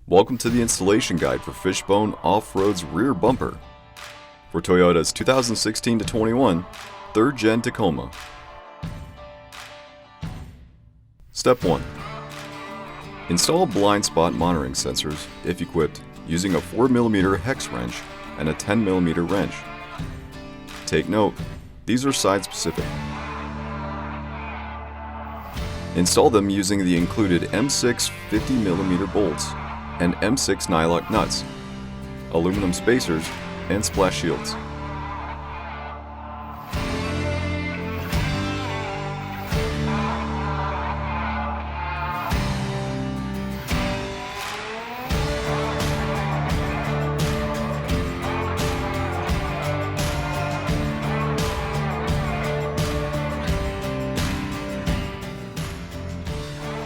Welcome to the installation guide for Fishbone Off-Road's rear bumper for Toyota's 2016 to 21 3rd Gen Tacoma. Step 1. Install blind spot monitoring sensors, if equipped, using a 4mm hex wrench and a 10mm wrench. Take note, these are side-specific. Install them using the included M6 50mm bolts and M6 nylock nuts, aluminum spacers, and splash shields.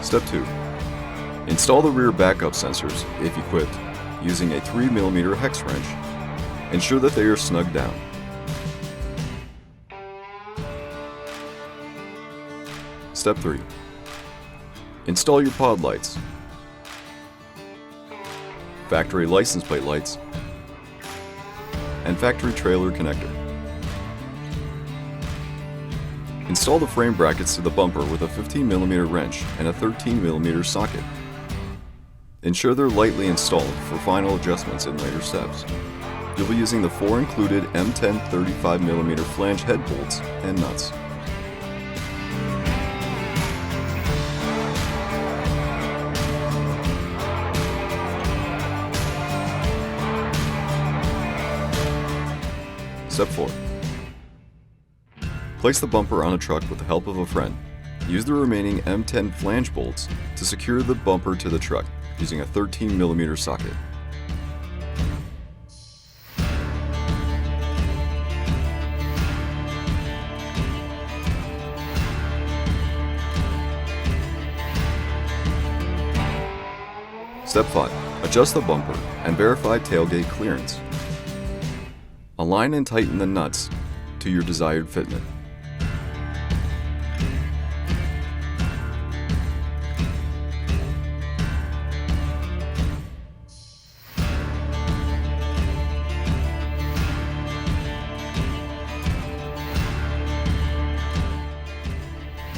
Step 2. Install the rear backup sensors, if equipped, using a 3mm hex wrench. Ensure that they are snugged down. Step 3. Install your pod lights, factory license plate lights, and factory trailer connector. Install the frame brackets to the bumper with a 15mm wrench and a 13mm socket. Ensure they're lightly installed for final adjustments in later steps. You'll be using the 4 included M10 35mm flange head bolts and nuts. Step 4. Place the bumper on a truck with the help of a friend. Use the remaining M10 flange bolts to secure the bumper to the truck using a 13mm socket. Step 5. Adjust the bumper and verify tailgate clearance. Align and tighten the nuts to your desired fitment.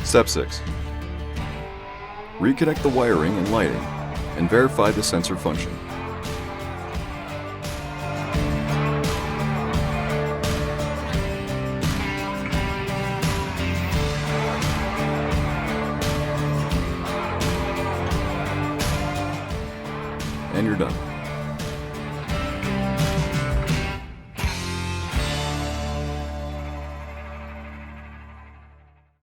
Step 6. Reconnect the wiring and lighting and verify the sensor function. And you're done.